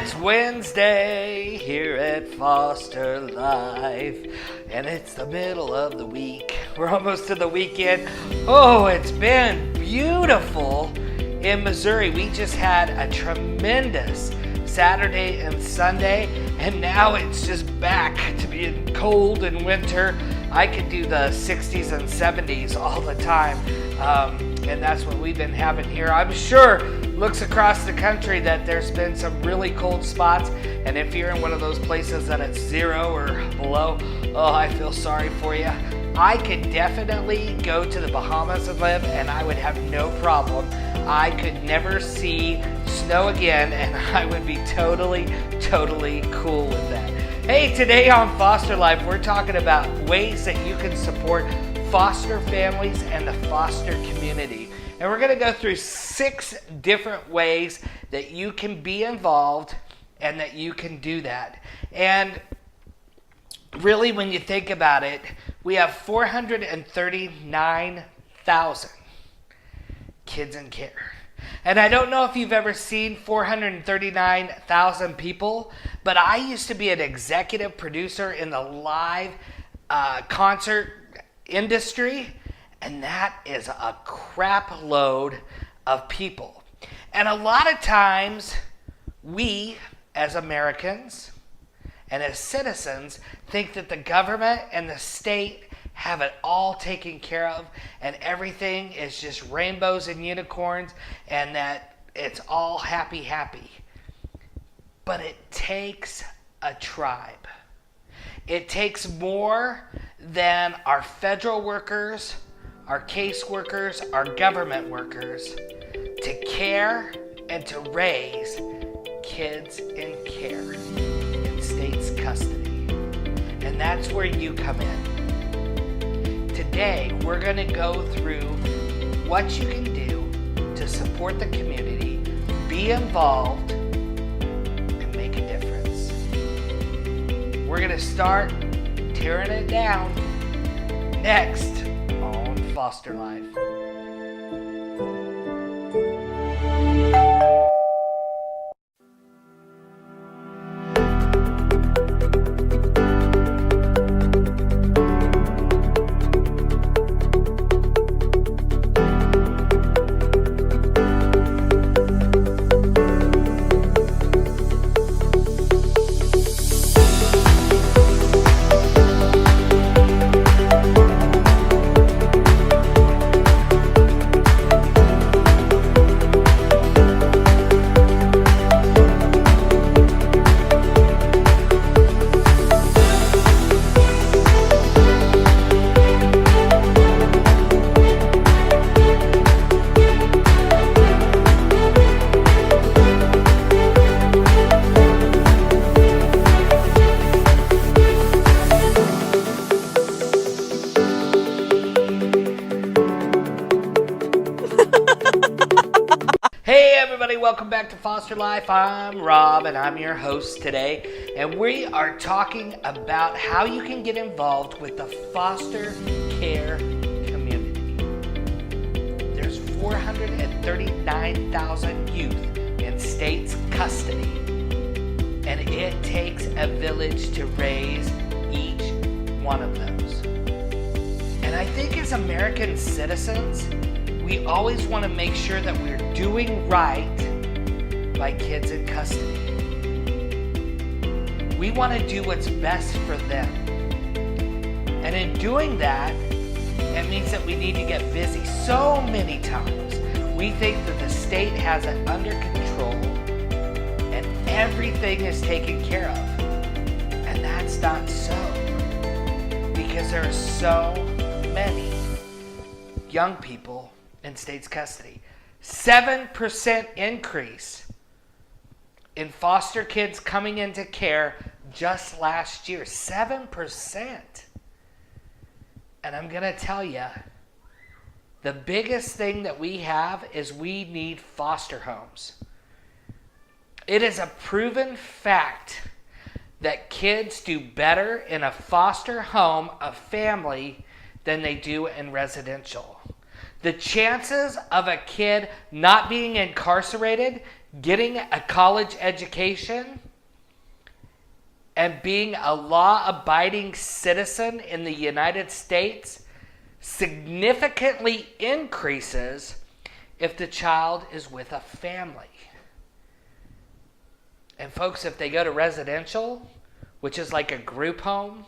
It's Wednesday here at Foster Life, and it's the middle of the week. We're almost to the weekend. Oh, it's been beautiful in Missouri. We just had a tremendous Saturday and Sunday, and now it's just back to being cold and winter. I could do the 60s and 70s all the time, and that's what we've been having here. I'm sure looks across the country that there's been some really cold spots, and if you're in one of those places that it's 0 or below, oh, I feel sorry for you. I could definitely go to the Bahamas and live, and I would have no problem. I could never see snow again, and I would be totally cool with that. Hey, today on Foster Life, we're talking about ways that you can support foster families and the foster community. And we're going to go through 6 different ways that you can be involved and that you can do that. And really, when you think about it, we have 439,000 kids in care. And I don't know if you've ever seen 439,000 people, but I used to be an executive producer in the live concert industry, and that is a crap load of people. And a lot of times, we as Americans and as citizens think that the government and the state have it all taken care of, and everything is just rainbows and unicorns, and that it's all happy. But it takes a tribe. It takes more than our federal workers, our caseworkers, our government workers to care and to raise kids in care in state's custody. And that's where you come in. Today, we're going to go through what you can do to support the community, be involved, and make a difference. We're going to start tearing it down next on Foster Life. Welcome back to Foster Life. I'm Rob, and I'm your host today, and we are talking about how you can get involved with the foster care community. There's 439,000 youth in state's custody, and it takes a village to raise each one of those. And I think as American citizens, we always want to make sure that we're doing right by kids in custody. We want to do what's best for them. And in doing that, it means that we need to get busy. So many times, we think that the state has it under control and everything is taken care of. And that's not so. Because there are so many young people in state's custody. 7% increase in foster kids coming into care just last year. 7%. And I'm going to tell you, the biggest thing that we have is we need foster homes. It is a proven fact that kids do better in a foster home, a family, than they do in residential. The chances of a kid not being incarcerated getting a college education, and being a law-abiding citizen in the United States significantly increases if the child is with a family. And folks, if they go to residential, which is like a group home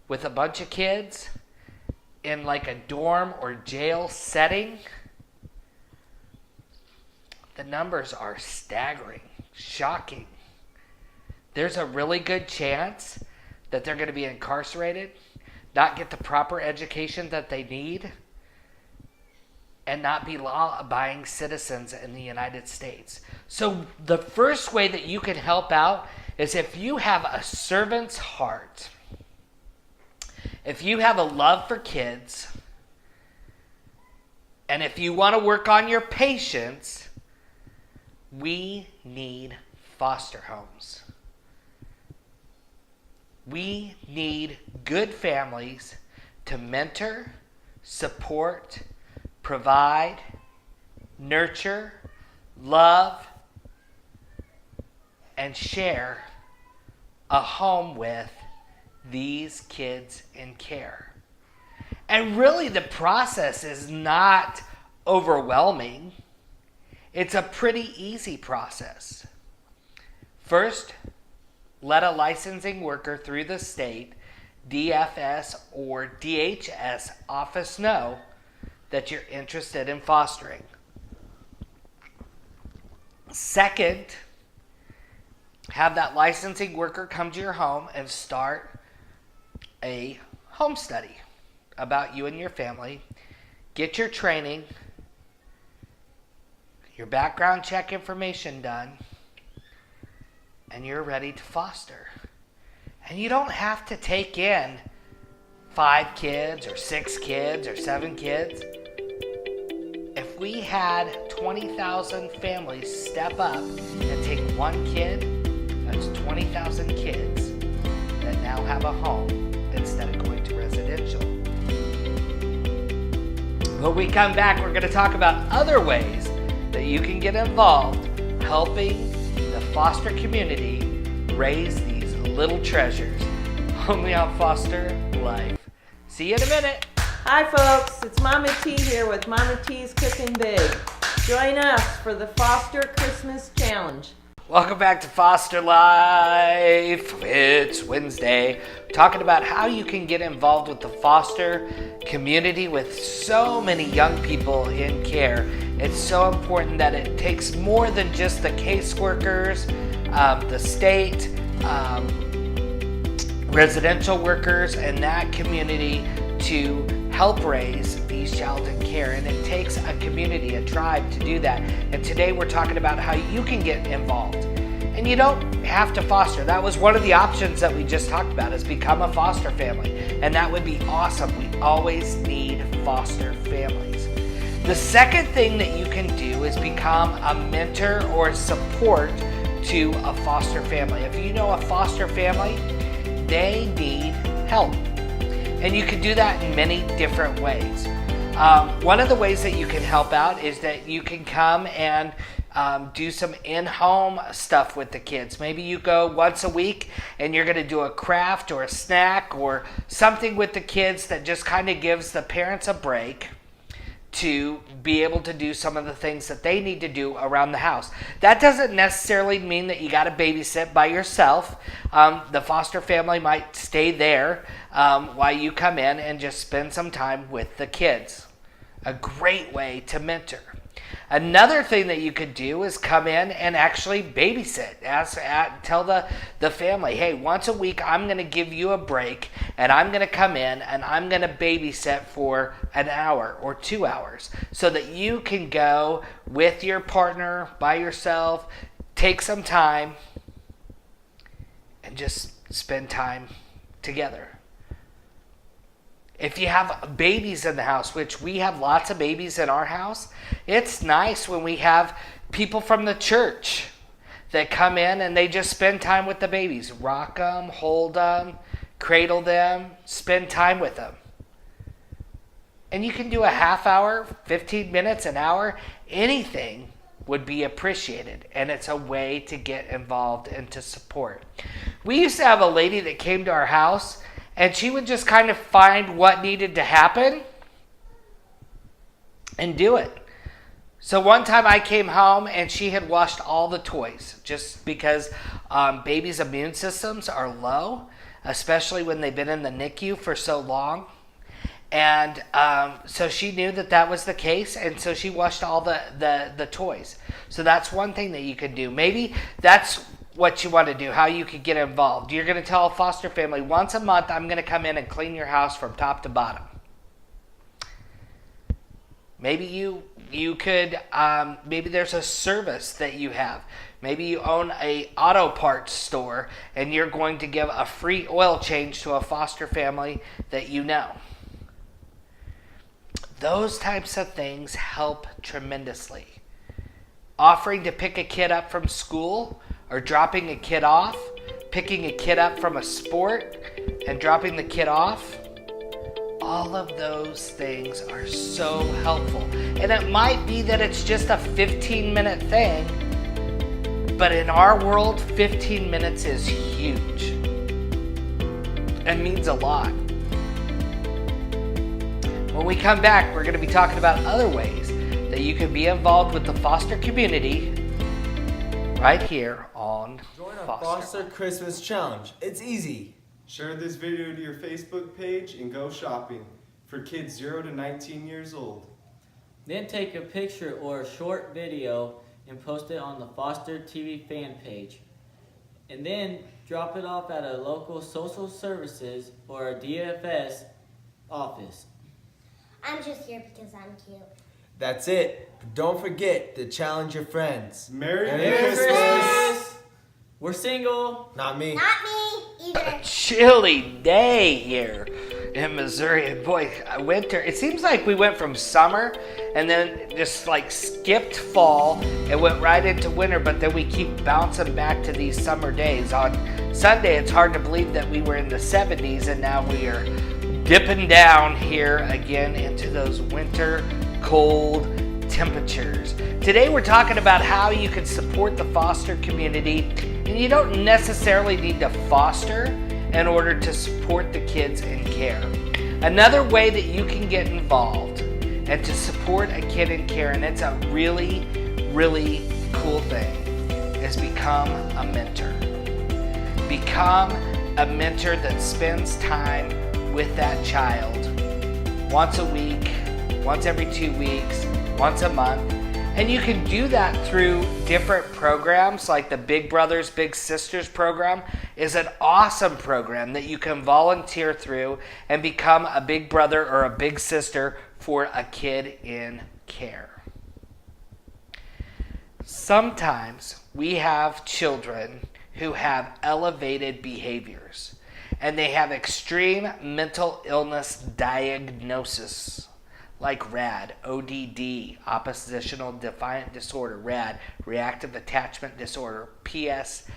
with a bunch of kids in like a dorm or jail setting, the numbers are staggering, shocking. There's a really good chance that they're going to be incarcerated, not get the proper education that they need, and not be law-abiding citizens in the United States. So the first way that you can help out is if you have a servant's heart, if you have a love for kids, and if you want to work on your patience, we need foster homes. We need good families to mentor, support, provide, nurture, love, and share a home with these kids in care. And really the process is not overwhelming. It's a pretty easy process. First, let a licensing worker through the state, DFS or DHS office know that you're interested in fostering. Second, have that licensing worker come to your home and start a home study about you and your family. Get your training, your background check information done, and you're ready to foster. And you don't have to take in 5 kids or 6 kids or 7 kids. If we had 20,000 families step up and take 1 kid, that's 20,000 kids that now have a home instead of going to residential. When we come back, we're going to talk about other ways that you can get involved helping the foster community raise these little treasures. Only on Foster Life. See you in a minute. Hi folks, it's Mama T here with Mama T's Cooking Big. Join us for the Foster Christmas Challenge. Welcome back to Foster Life. It's Wednesday. Talking about how you can get involved with the foster community with so many young people in care. It's so important that it takes more than just the caseworkers, the state, residential workers, and that community to help raise these child in care. And it takes a community, a tribe to do that. And today we're talking about how you can get involved. And you don't have to foster. That was one of the options that we just talked about, is become a foster family. And that would be awesome. We always need foster families. The second thing that you can do is become a mentor or support to a foster family. If you know a foster family, they need help. And you can do that in many different ways. One of the ways that you can help out is that you can come and do some in-home stuff with the kids. Maybe you go once a week and you're going to do a craft or a snack or something with the kids that just kind of gives the parents a break to be able to do some of the things that they need to do around the house. That doesn't necessarily mean that you got to babysit by yourself. The foster family might stay there while you come in and just spend some time with the kids. A great way to mentor. Another thing that you could do is come in and actually babysit. Tell the family, hey, once a week I'm going to give you a break and I'm going to come in and I'm going to babysit for an hour or 2 hours so that you can go with your partner, by yourself, take some time and just spend time together. If you have babies in the house, which we have lots of babies in our house, it's nice when we have people from the church that come in and they just spend time with the babies. Rock them, hold them, cradle them, spend time with them. And you can do a half hour, 15 minutes, an hour, anything would be appreciated, and it's a way to get involved and to support. We used to have a lady that came to our house, and she would just kind of find what needed to happen and do it. So one time I came home and she had washed all the toys just because babies' immune systems are low, especially when they've been in the NICU for so long. And so she knew that was the case, and so she washed all the toys. So that's one thing that you could do. Maybe that's what you want to do, how you could get involved. You're going to tell a foster family, once a month I'm going to come in and clean your house from top to bottom. Maybe you could, maybe there's a service that you have. Maybe you own a auto parts store and you're going to give a free oil change to a foster family that you know. Those types of things help tremendously. Offering to pick a kid up from school or dropping a kid off, picking a kid up from a sport and dropping the kid off, all of those things are so helpful. And it might be that it's just a 15-minute thing, but in our world, 15 minutes is huge. It means a lot. When we come back, we're going to be talking about other ways that you can be involved with the foster community right here on Join our Foster Christmas Challenge. It's easy. Share this video to your Facebook page and go shopping for kids 0 to 19 years old. Then take a picture or a short video and post it on the Foster TV fan page. And then drop it off at a local social services or a DFS office. I'm just here because I'm cute. That's it. But don't forget to challenge your friends. Merry Christmas! We're single. Not me. Not me either. Chilly day here in Missouri, and boy, winter. It seems like we went from summer and then just like skipped fall and went right into winter, but then we keep bouncing back to these summer days. On Sunday, it's hard to believe that we were in the 70s and now we are dipping down here again into those winter cold temperatures. Today we're talking about how you can support the foster community, and you don't necessarily need to foster in order to support the kids in care. Another way that you can get involved and to support a kid in care, and it's a really, really cool thing, is become a mentor. Become a mentor that spends time with that child once a week, once every 2 weeks, once a month. And you can do that through different programs, like the Big Brothers Big Sisters program is an awesome program that you can volunteer through and become a big brother or a big sister for a kid in care. Sometimes we have children who have elevated behaviors and they have extreme mental illness diagnosis, like RAD, ODD, oppositional defiant disorder, RAD, reactive attachment disorder, PSTD.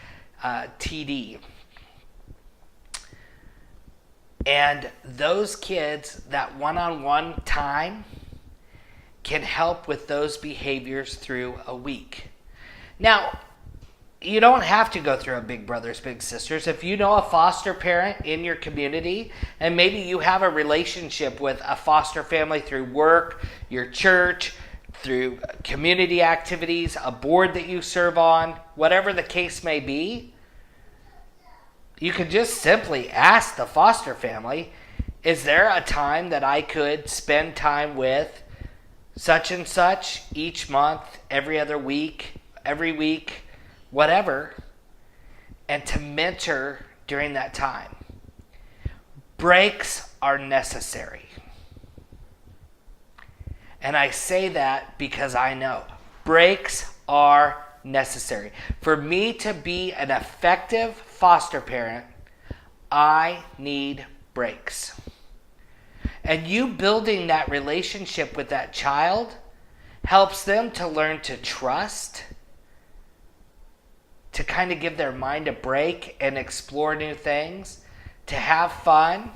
And those kids, that one-on-one time can help with those behaviors through a week. Now, you don't have to go through a Big Brothers Big Sisters. If you know a foster parent in your community, and maybe you have a relationship with a foster family through work, your church, through community activities, a board that you serve on, whatever the case may be, you can just simply ask the foster family, is there a time that I could spend time with such and such each month, every other week, every week, whatever, and to mentor during that time. Breaks are necessary. And I say that because I know breaks are necessary. For me to be an effective foster parent, I need breaks. And you building that relationship with that child helps them to learn to trust, to kind of give their mind a break and explore new things, to have fun,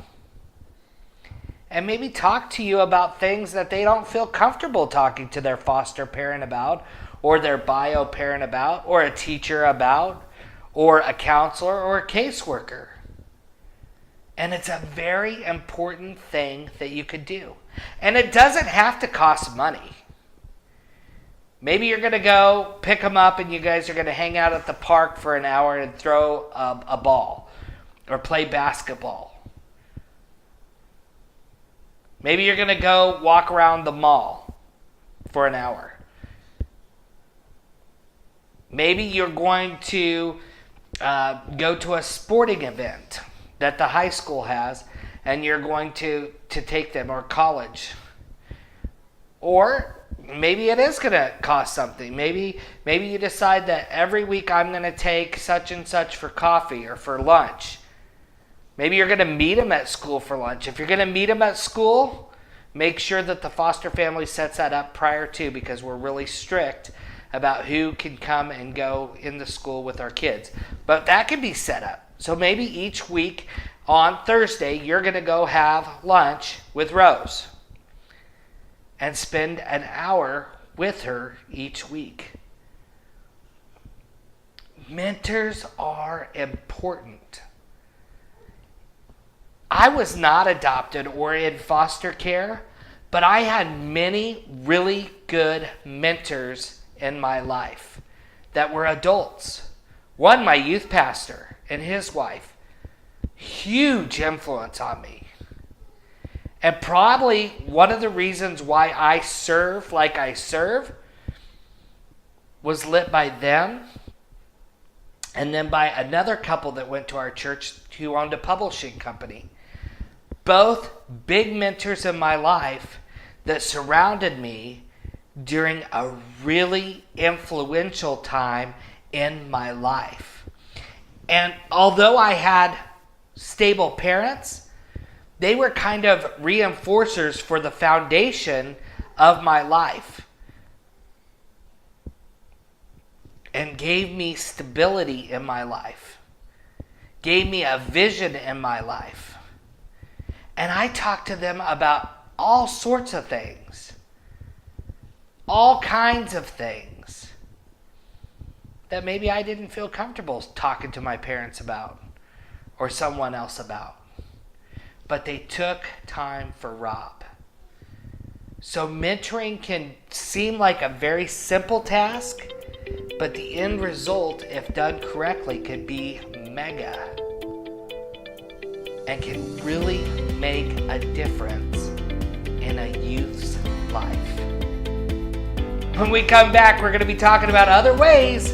and maybe talk to you about things that they don't feel comfortable talking to their foster parent about, or their bio parent about, or a teacher about, or a counselor, or a caseworker. And it's a very important thing that you could do. And it doesn't have to cost money. Maybe you're going to go pick them up and you guys are going to hang out at the park for an hour and throw a ball or play basketball. Maybe you're going to go walk around the mall for an hour. Maybe you're going to go to a sporting event that the high school has, and you're going to take them, or college. Or maybe it is going to cost something. Maybe you decide that every week I'm going to take such and such for coffee or for lunch. Maybe you're going to meet them at school for lunch. If you're going to meet them at school, make sure that the foster family sets that up prior to, because we're really strict about who can come and go in the school with our kids. But that can be set up. So maybe each week on Thursday, you're going to go have lunch with Rose and spend an hour with her each week. Mentors are important. I was not adopted or in foster care, but I had many really good mentors in my life that were adults. One, my youth pastor and his wife, huge influence on me. And probably one of the reasons why I serve like I serve was lit by them, and then by another couple that went to our church who owned a publishing company. Both big mentors in my life that surrounded me during a really influential time in my life. And although I had stable parents, they were kind of reinforcers for the foundation of my life and gave me stability in my life, gave me a vision in my life. And I talked to them about all sorts of things, all kinds of things that maybe I didn't feel comfortable talking to my parents about or someone else about. But they took time for Rob. So mentoring can seem like a very simple task, but the end result, if done correctly, could be mega and can really make a difference in a youth's life. When we come back, we're going to be talking about other ways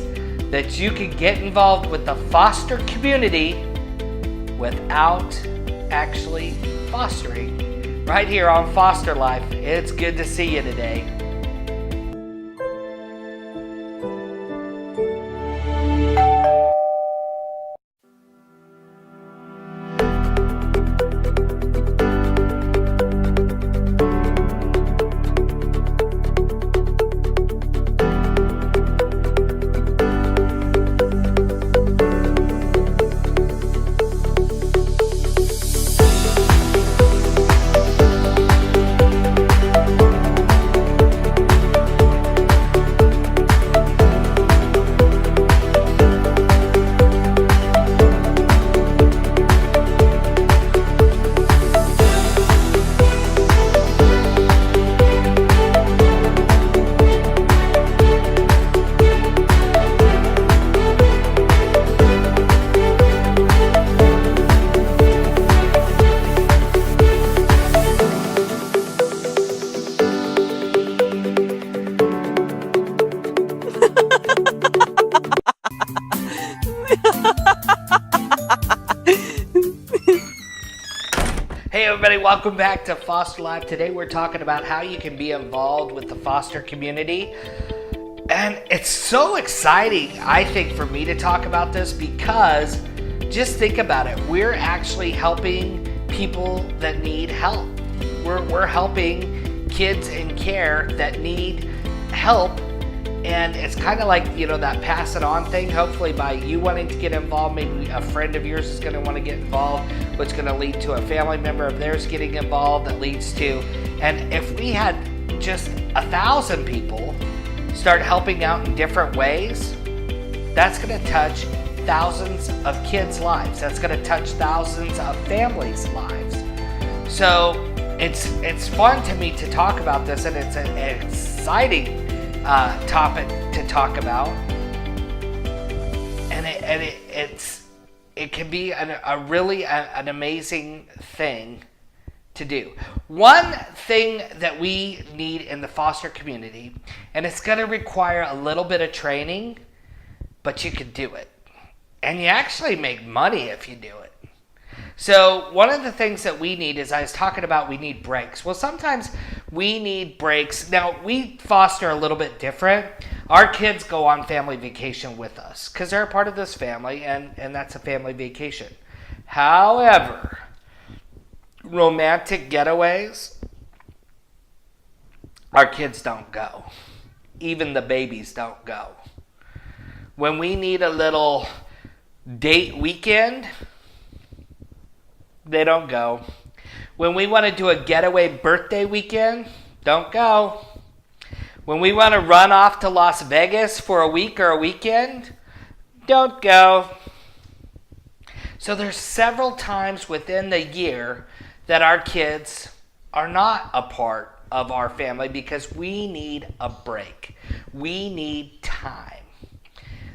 that you can get involved with the foster community without actually fostering, right here on Foster Life. It's good to see you today. Hey everybody, welcome back to Foster Life. Today we're talking about how you can be involved with the foster community. And it's so exciting, I think, for me to talk about this because just think about it. We're actually helping people that need help. We're helping kids in care that need help. And it's kind of like, that pass it on thing. Hopefully by you wanting to get involved, maybe a friend of yours is going to want to get involved, which is going to lead to a family member of theirs getting involved that leads to, and if we had just 1,000 people start helping out in different ways, that's going to touch thousands of kids' lives. That's going to touch thousands of families' lives. So it's fun to me to talk about this, and it's an exciting topic to talk about. And it can be a really amazing thing to do. One thing that we need in the foster community, and it's going to require a little bit of training, but you can do it. And you actually make money if you do it. So one of the things that we need is, I was talking about, we need breaks. Well, sometimes we need breaks. Now, we foster a little bit different. Our kids go on family vacation with us because they're a part of this family, and that's a family vacation. However, romantic getaways, our kids don't go. Even the babies don't go. When we need a little date weekend, they don't go. When we want to do a getaway birthday weekend, don't go. When we want to run off to Las Vegas for a week or a weekend, don't go. So there's several times within the year that our kids are not a part of our family because we need a break. We need time.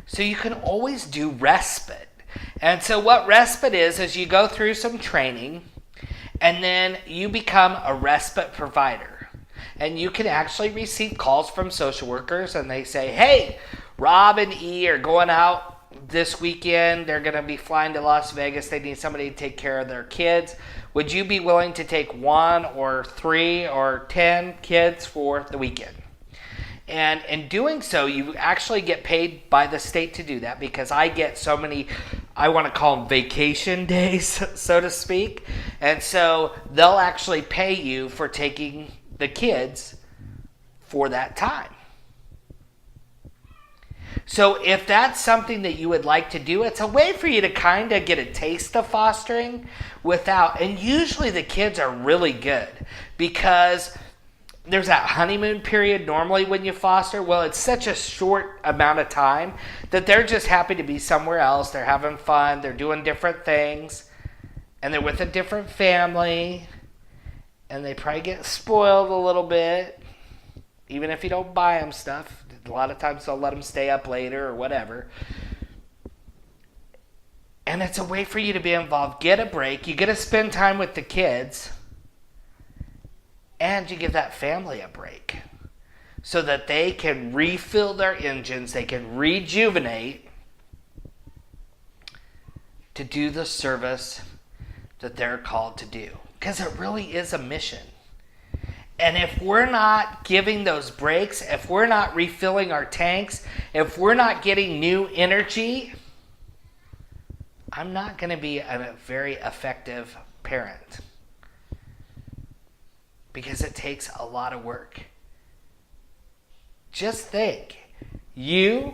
So you can always do respite. And so what respite is you go through some training, and then you become a respite provider. And you can actually receive calls from social workers, and they say, hey, Rob and E are going out this weekend. They're going to be flying to Las Vegas. They need somebody to take care of their kids. Would you be willing to take 1 or 3 or 10 kids for the weekend? And in doing so, you actually get paid by the state to do that, because I get so many, I want to call them vacation days, so to speak. And so they'll actually pay you for taking the kids for that time. So if that's something that you would like to do, it's a way for you to kind of get a taste of fostering without, and usually the kids are really good because there's that honeymoon period normally when you foster. Well, it's such a short amount of time that they're just happy to be somewhere else. They're having fun. They're doing different things. And they're with a different family. And they probably get spoiled a little bit. Even if you don't buy them stuff. A lot of times they'll let them stay up later or whatever. And it's a way for you to be involved. Get a break. You get to spend time with the kids. And you give that family a break so that they can refill their engines, they can rejuvenate to do the service that they're called to do. Because it really is a mission. And if we're not giving those breaks, if we're not refilling our tanks, if we're not getting new energy, I'm not going to be a very effective parent. Because it takes a lot of work. Just think, you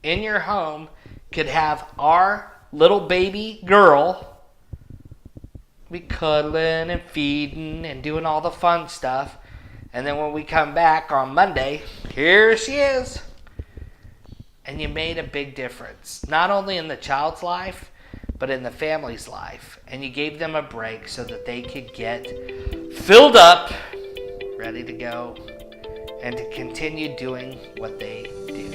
in your home could have our little baby girl be cuddling and feeding and doing all the fun stuff. And then when we come back on Monday, here she is. And you made a big difference. Not only in the child's life, but in the family's life. And you gave them a break so that they could get filled up, ready to go, and to continue doing what they do.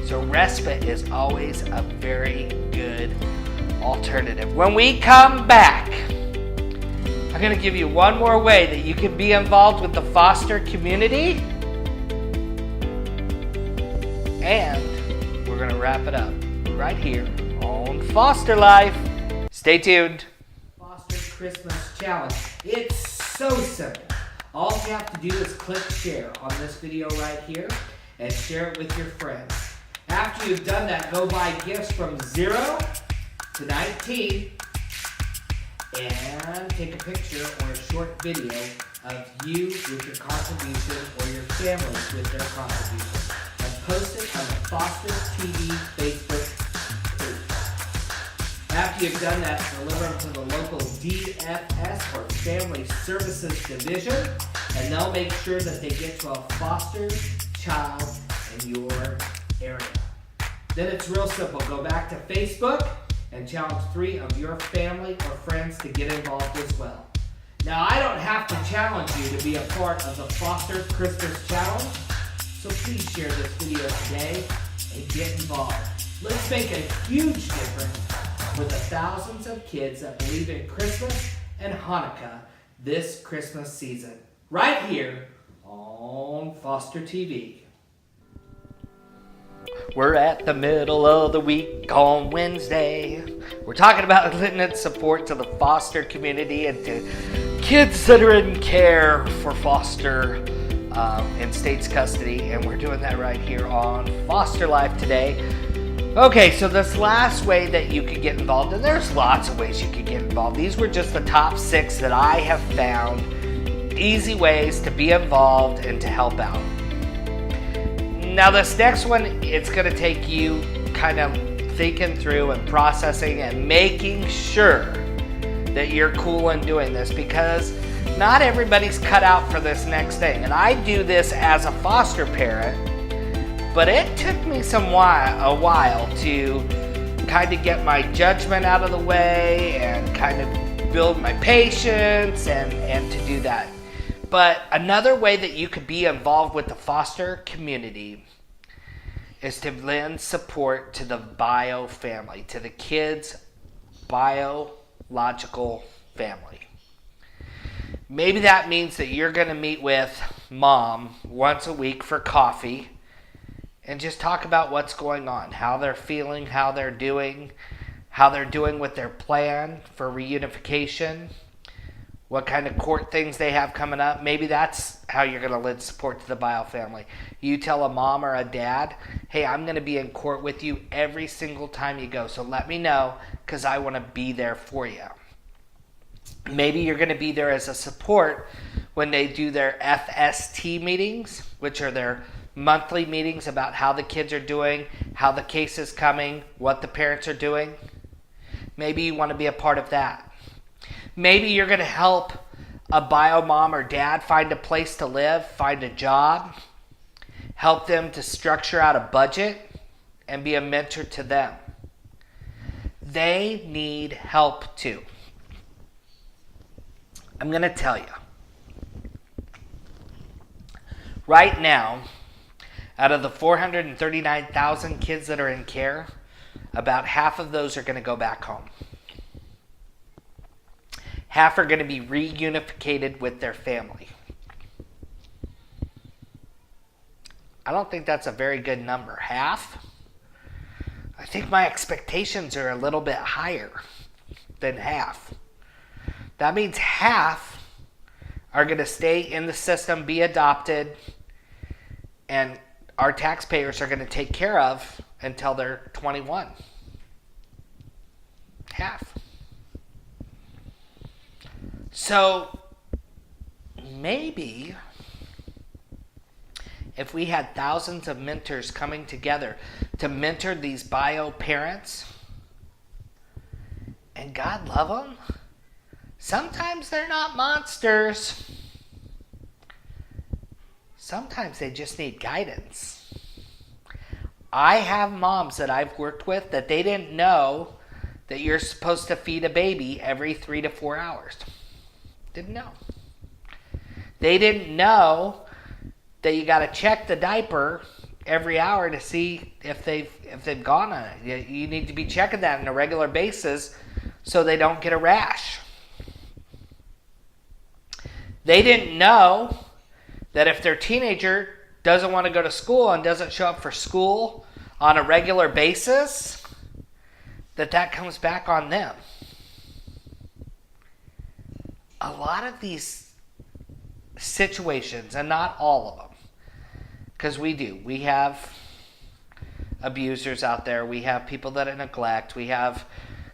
So respite is always a very good alternative. When we come back, I'm going to give you one more way that you can be involved with the foster community. And we're going to wrap it up right here on Foster Life. Stay tuned. Foster Christmas Challenge. It's so simple. All you have to do is click share on this video right here and share it with your friends. After you've done that, go buy gifts from 0 to 19 and take a picture or a short video of you with your contribution or your family with their contribution and post it on the Foster TV Facebook page. After you've done that, deliver them to the local DFS or Family Services Division, and they'll make sure that they get to a foster child in your area. Then it's real simple. Go back to Facebook and challenge 3 of your family or friends to get involved as well. Now, I don't have to challenge you to be a part of the Foster Christmas Challenge, so please share this video today and get involved. Let's make a huge difference with the thousands of kids that believe in Christmas and Hanukkah this Christmas season, right here on Foster TV. We're at the middle of the week on Wednesday. We're talking about lending support to the foster community and to kids that are in care for foster in state's custody, and we're doing that right here on Foster Life today. Okay, so this last way that you could get involved, and there's lots of ways you could get involved. These were just the top 6 that I have found easy ways to be involved and to help out. Now this next one, it's going to take you kind of thinking through and processing and making sure that you're cool in doing this, because not everybody's cut out for this next thing. And I do this as a foster parent, but it took me a while to kind of get my judgment out of the way and kind of build my patience and to do that. But another way that you could be involved with the foster community is to lend support to the bio family, to the kids' biological family. Maybe that means that you're going to meet with mom once a week for coffee and just talk about what's going on, how they're feeling, how they're doing with their plan for reunification, what kind of court things they have coming up. Maybe that's how you're going to lend support to the bio family. You tell a mom or a dad, hey, I'm going to be in court with you every single time you go, so let me know because I want to be there for you. Maybe you're going to be there as a support when they do their FST meetings, which are their monthly meetings about how the kids are doing, how the case is coming, what the parents are doing. Maybe you want to be a part of that. Maybe you're going to help a bio mom or dad find a place to live, find a job, help them to structure out a budget, and be a mentor to them. They need help too. I'm going to tell you. Right now, out of the 439,000 kids that are in care, about half of those are going to go back home. Half are going to be reunificated with their family. I don't think that's a very good number. Half? I think my expectations are a little bit higher than half. That means half are going to stay in the system, be adopted, and our taxpayers are going to take care of until they're 21. Half. So maybe if we had thousands of mentors coming together to mentor these bio parents, and God love them, sometimes they're not monsters. Sometimes they just need guidance. I have moms that I've worked with that they didn't know that you're supposed to feed a baby every 3 to 4 hours. Didn't know. They didn't know that you got to check the diaper every hour to see if they've gone on it. You need to be checking that on a regular basis so they don't get a rash. They didn't know that if their teenager doesn't want to go to school and doesn't show up for school on a regular basis, that comes back on them. A lot of these situations, and not all of them, because we have abusers out there, we have people that neglect, we have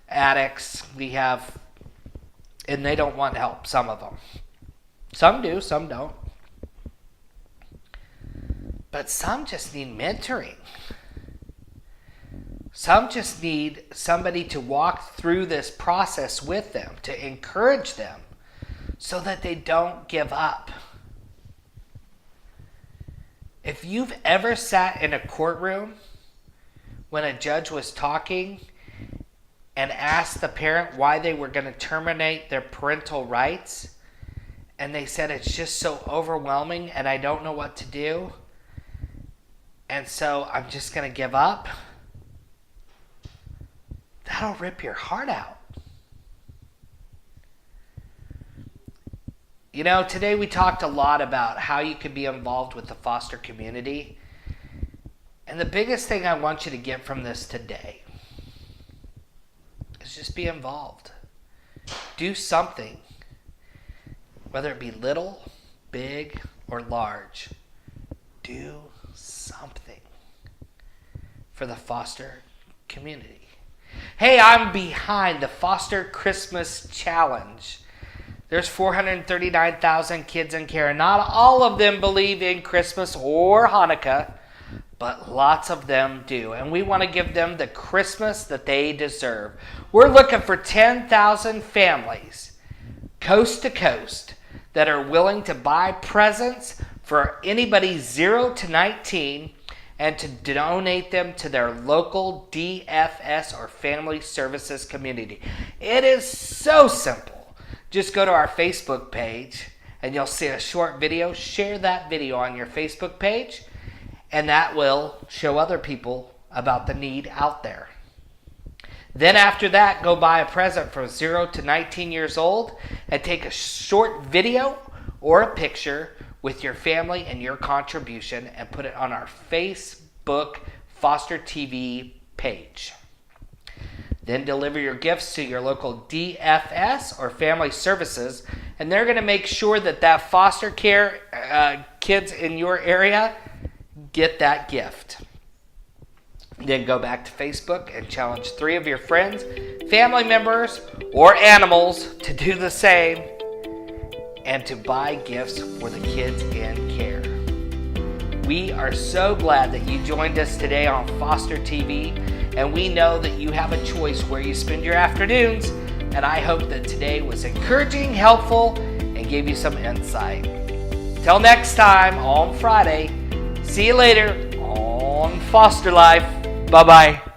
addicts, and they don't want help, some of them. Some do, some don't. But some just need mentoring. Some just need somebody to walk through this process with them, to encourage them, so that they don't give up. If you've ever sat in a courtroom when a judge was talking and asked the parent why they were going to terminate their parental rights, and they said it's just so overwhelming and I don't know what to do, and so I'm just going to give up, that'll rip your heart out. You know, today we talked a lot about how you can be involved with the foster community. And the biggest thing I want you to get from this today is just be involved. Do something. Whether it be little, big, or large. Do something for the foster community. Hey, I'm behind the Foster Christmas Challenge. There's 439,000 kids in care. Not all of them believe in Christmas or Hanukkah, but lots of them do. And we want to give them the Christmas that they deserve. We're looking for 10,000 families, coast to coast, that are willing to buy presents for anybody 0 to 19 and to donate them to their local DFS or Family Services community. It is so simple. Just go to our Facebook page and you'll see a short video. Share that video on your Facebook page, and that will show other people about the need out there. Then after that, go buy a present from 0 to 19 years old and take a short video or a picture with your family and your contribution and put it on our Facebook Foster TV page. Then deliver your gifts to your local DFS or Family Services, and they're going to make sure that that foster care kids in your area get that gift. Then go back to Facebook and challenge 3 of your friends, family members, or animals to do the same and to buy gifts for the kids in care. We are so glad that you joined us today on Foster TV, and we know that you have a choice where you spend your afternoons, and I hope that today was encouraging, helpful, and gave you some insight. Till next time on Friday, see you later on Foster Life. Bye-bye.